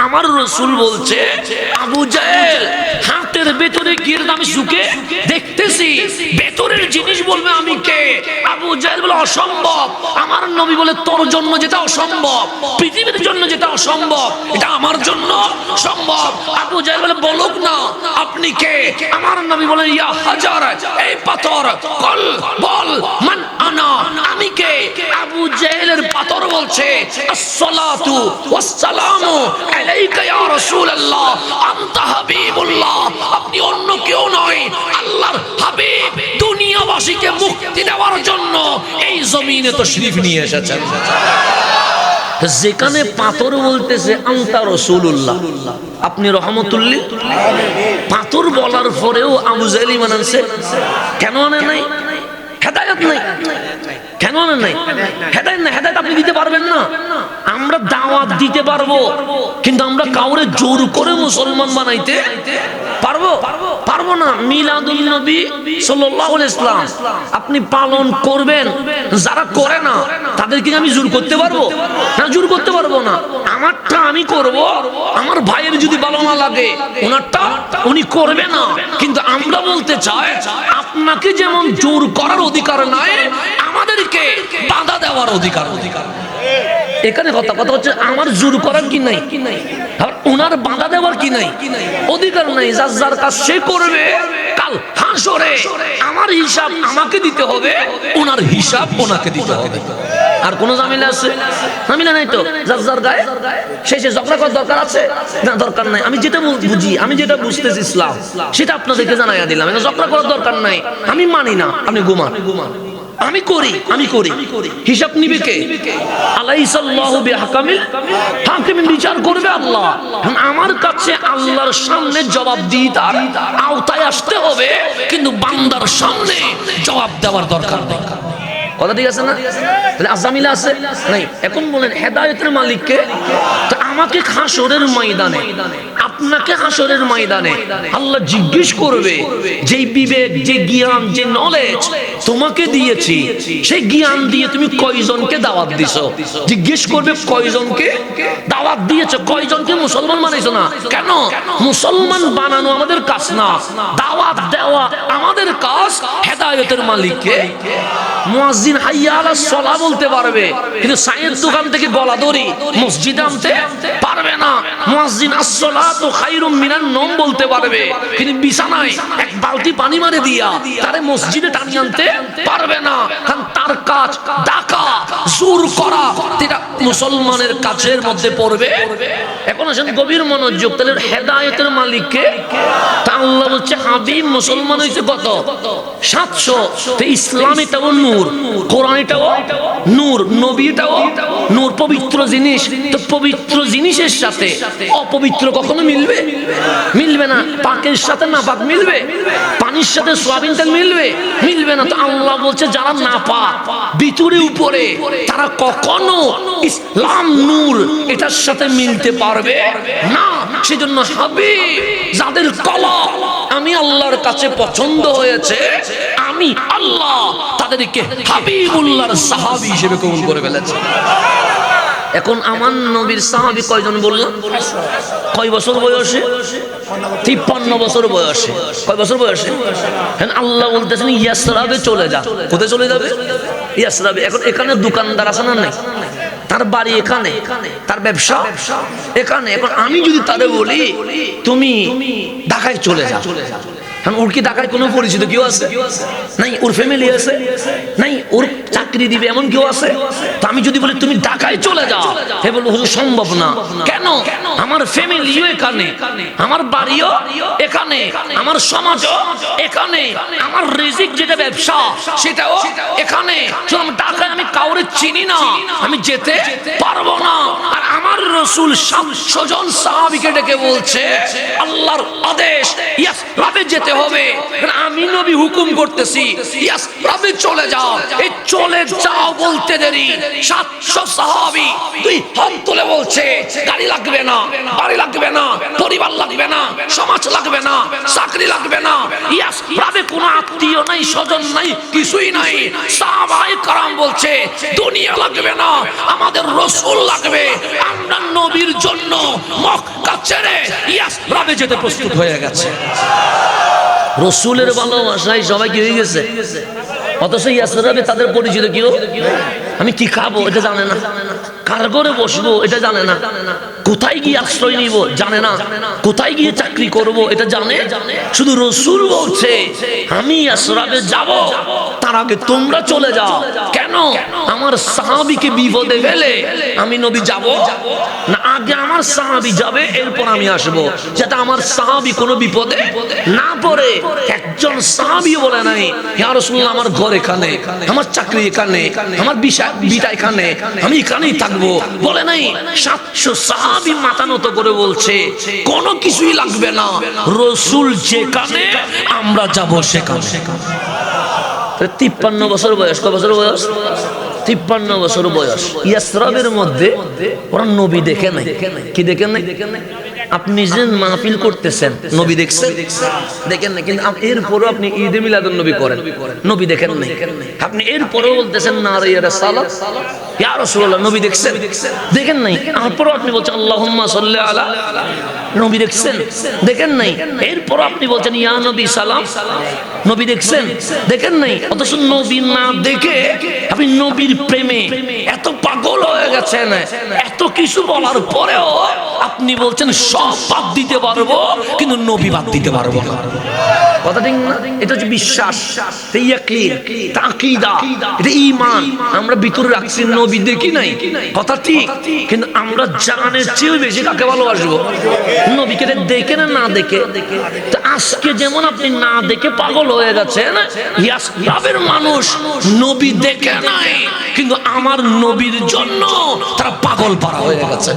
আমার রাসূল বলছে আবু জাহেল হাতের ভেতরে গিয়ে আমি ঝুঁকে দেখতেছি ভেতরের জিনিস বলবে আমি কে। আবু জাহেল বলে অসম্ভব। আমার নবী বলে তোর জন্য যেটা অসম্ভব, পৃথিবীর জন্য যেটা অসম্ভব, এটা আমার জন্য সম্ভব। আবু জাহেল বলে বলুক না আপনি কে। আমার নবী বলেন ইয়া হাজার, এই পাথর, কল বল মান আনা, আমি কে। আবু জাহেলের পাথর বলছে আসসালাতু ওয়াসসালামু আলাইকা ইয়া রাসূলুল্লাহ, আনতা হাবিবুল্লাহ, আপনি অন্য কেউ নয়, আল্লাহর হাবিব। দুনিয়াবাসীকে মুক্তি দেওয়ার জন্য এই জমিনে তাশরীফ নিয়ে এসেছেন। যেখানে পাথর বলতেছে আনতা রাসূলুল্লাহ, আপনি রহমতুল্লিল পাথর বলার পরেও আবু জাহেল ঈমান আনছে। কেন আনে নাই? হেদায়েত নাই। কেন আনে নাই? হেদায়েত নাই। হেদায়েত আপনি দিতে পারবেন না। আমরা দাওয়াত দিতে পারবো, কিন্তু আমরা কাউরে জোর করে মুসলমান বানাইতে পারবো? পারবো না। মিলাদুন নবী সাল্লাল্লাহু আলাইহি ওয়াসাল্লাম আপনি পালন করবেন, যারা করে না তাদেরকে আমি জোর করতে পারবো না? জোর করতে পারবো না। আমারটা আমি করব, আমার ভাইয়ের যদি ভালো না লাগে ওনারটা উনি করবে না। কিন্তু আমরা বলতে চাই আপনাকে যেমন জোর করার অধিকার নাই, আমাদেরকে বাধা দেওয়ার অধিকার। এখানে কথা হচ্ছে আমার জোর করার কি নাই, আর ওনার বাধা দেওয়ার কি নাই, অধিকার নাই। যার যার কাজ সে করবে। কাল হাসরে আমার হিসাব আমাকে দিতে হবে, ওনার হিসাব ওনাকে দিতে হবে। আর কোন ঝামেলা আছে? ঝামেলা নাই তো। যার যার গায়ে শেষে ঝগড়া করার দরকার আছে না? দরকার নাই। আমি যেটা বুঝি, আমি যেটা বুঝতেছি ইসলাম, সেটা আপনাদেরকে জানাইয়া দিলাম। ঝগড়া করার দরকার নাই। আমি মানি না, আপনি ঘুমান। আমি করি হিসাব নিবে কে? আলাইসাল্লাহু বিহাকামিল হাকিমিন, বিচার করবে আল্লাহ। আমার কাছে আল্লাহর সামনে জবাব দিয়ে তার আওতায় আসতে হবে, কিন্তু বান্দার সামনে জবাব দেওয়ার দরকার নেই। কথা ঠিক আছে না? তাহলে আজামিলা আছে নাই? এখন বলেন হেদায়েতের মালিককে। তো আমাকে হাসরের ময়দানে, আপনাকে হাসরের ময়দানে আল্লাহ জিজ্ঞেস করবে, যে বিবেক, যে জ্ঞান, যে নলেজ তোমাকে দিয়েছি, সেই জ্ঞান দিয়ে তুমি কয়জনকে দাওয়াত দিছো? জিজ্ঞেস করবে কয়জনকে দাওয়াত দিয়েছো, কয়জনকে মুসলমান বানাইছো না? কেন? মুসলমান বানানো আমাদের কাজ না, দাওয়াত দেওয়া আমাদের কাজ। হেদায়েতের মালিককে মুয়াজ্জিন হাইয়া আলাস সালাহ বলতে পারবে, কিন্তু চায়ের দোকান থেকে গলা দড়ি মসজিদে আনতে পারবে না। মুয়াজ্জিন আস-সালাতু খায়রুম মিনান নওম বলতে পারবে, কিন্তু বিছানায় এক বালতি পানি মারে দিয়া তারে মসজিদে টানিয়ে আনতে পারবে না। কারণ তার কাজ ডাকা, জোর করা, এটা মুসলমানের কাজের মধ্যে পড়বে। এখন আসেন গভীর মনোযোগ। তাহলে হেদায়েতের মালিককে তা আল্লাহ বলছে হাবিব মুসলমান হইছে কত? 700। তো ইসলাম এটাও নূর, কোরআন এটাও নূর, নবী এটাও নূর, পবিত্র জিনিস। তো পবিত্র জিনিসের সাথে অপবিত্র কখনো মিলবে? মিলবে না। পাকের সাথে নাপাক মিলবে? পানির সাথে সোয়াবিন তেল মিলবে? মিলবে না। তো আল্লাহ বলছে যারা নাপাক ভিতরে উপরে, তারা কখনো ইসলাম নূর এটার সাথে মিলতে পারবে না। সেজন্য হাবিব যাদের কলব আমি আল্লাহর কাছে পছন্দ হয়েছে, আমি আল্লাহ তাদেরকে হাবিবুল্লাহর সাহাবী হিসেবে কবুল করে ফেলেছে। এখন আমার নবীর সাহাবী কয়জন বললাম? কয় বছর বয়সে? 53 বছর বয়সে। কয় বছর বয়সে? আল্লাহ বলতেছেন ইয়াসরাবে চলে যা। কোথায় চলে যাবে? ইয়াসরাবে। এখন এখানে দোকানদার আছে না নাই? তার বাড়ি এখানে, তার ব্যবসা এখানে। এখন আমি যদি তারে বলি তুমি ঢাকায় চলে যা, ওর কি ঢাকায় কোনো পরিচিত কেউ আছে? নাই। ওর ফ্যামিলি আছে? নাই। ওর চাকরি দিবে এমন কেউ আছে? তো আমি যদি বলি তুমি ঢাকায় চলে যাও, হে বলবো হুজুর সম্ভব না। কেন? আমার ফ্যামিলিও এখানে, আমার বাড়িও এখানে, আমার সমাজও এখানে, আমার রিজিক যেটা ব্যবসা সেটাও এখানে। ঢাকায় আমি কাউরে চিনি না, আমি যেতে পারবো না। আর আমার রাসূল 700 জন সাহাবীকে ডেকে বলছে আল্লাহর আদেশ ইয়াসরাবে যেতে হবে, আমি নবী হুকুম করতেছি ইয়াসরাবে চলে যাও। এই চলে যাও বলতে দেরি 700 সাহাবী দুই হাত তুলে বলছে গাড়ি লাগবে না, বাড়ি লাগবে না, পরিবার লাগবে না, সমাজ লাগবে না, চাকরি লাগবে না, ইয়াসরাবে কোনো আত্মীয় নাই, স্বজন নাই, কিছুই নাই। সাহাবায়ে کرام বলছে দুনিয়া লাগবে না, আমাদের রাসূল লাগবে। আমরা নবীর জন্য মক্কা ছেড়ে ইয়াসরাবে যেতে প্রস্তুত হয়ে গেছে। রাসূলের ভালোবাসায় সবাই কি হয়ে গেছে, অথচ ইয়াসরাবে তাদের পরিচিত কেউ আমি কি খাবো এটা জানে না, কার ঘরে বসবো এটা জানে না, কোথায় গিয়ে আশ্রয় নিব জানে না, কোথায় গিয়ে চাকরি করব এটা জানে। শুধু রাসূল বলছে আমি ইয়াসরাবে যাব, তার আগে তোমরা চলে যাও। কেন? আমার সাহাবীকে বিপদে ফেলে আমি নবী যাব না, আগে আমার সাহাবী যাবে এরপর আমি আসব, যাতে আমার সাহাবী কোনো বিপদে না পড়ে। একজন সাহাবী বলে নাই ইয়া রাসূলুল্লাহ আমার ঘর এখানে, আমার চাকরি এখানে, আমার বিটা এখানে, আমি এখানেই থাকবো, বলে নাই। 700 সাহাবী মাথা নত করে বলছে কোনো কিছুই লাগবে না, রাসূল যেখানে আমরা যাব সেখানে। 53 বছর বয়স, কত বছর বয়স? 53 বছর বয়স। ইয়াসরাবের মধ্যে ওরা নবী দেখে নাই। কি দেখেন নাই? আপনি যে মাহফিল করতেছেন নবী দেখছেন? দেখেন না, কিন্তু এরপরও আপনি ঈদে মিলাদুন নবী করেন, নবী দেখেন নাই। আপনি এরপরও বলতেছেন নারে ইয়া রাসূলুল্লাহ, ইয়া রাসূলুল্লাহ, নবী দেখছেন? দেখেন নাই। এরপরও আপনি বলছেন আল্লাহুম্মা সাল্লি আলা, নবী দেখছেন? দেখেন নাই। এরপরও আপনি বলছেন ইয়া নবী সালাম, নবী দেখছেন? দেখেন নাই। অথচ নবী না দেখে আপনি নবীর প্রেমে এত পাগল হয়ে গেছেন, এত কিছু বলার পরেও আপনি বলছেন সব বাদ দিতে পারবো কিন্তু নবী বাদ দিতে পারবো না। কথা ঠিক না? এটা হচ্ছে বিশ্বাস, ইয়াকিন, তাকিদা, এটা ঈমান। আমরা ভিতরে রাখছি নবী দেখি নাই, কথা ঠিক, কিন্তু আমরা জানের চেয়ে বেশি কাকে ভালোবাসবো? নবীকে দেখে না না দেখে। তো আজকে যেমন আপনি না দেখে পাগল হয়ে গেছেন, ইয়াসরাবের মানুষ নবী দেখে নাই কিন্তু আমার নবীর জন্য তারা পাগল পারা হয়ে গেছে।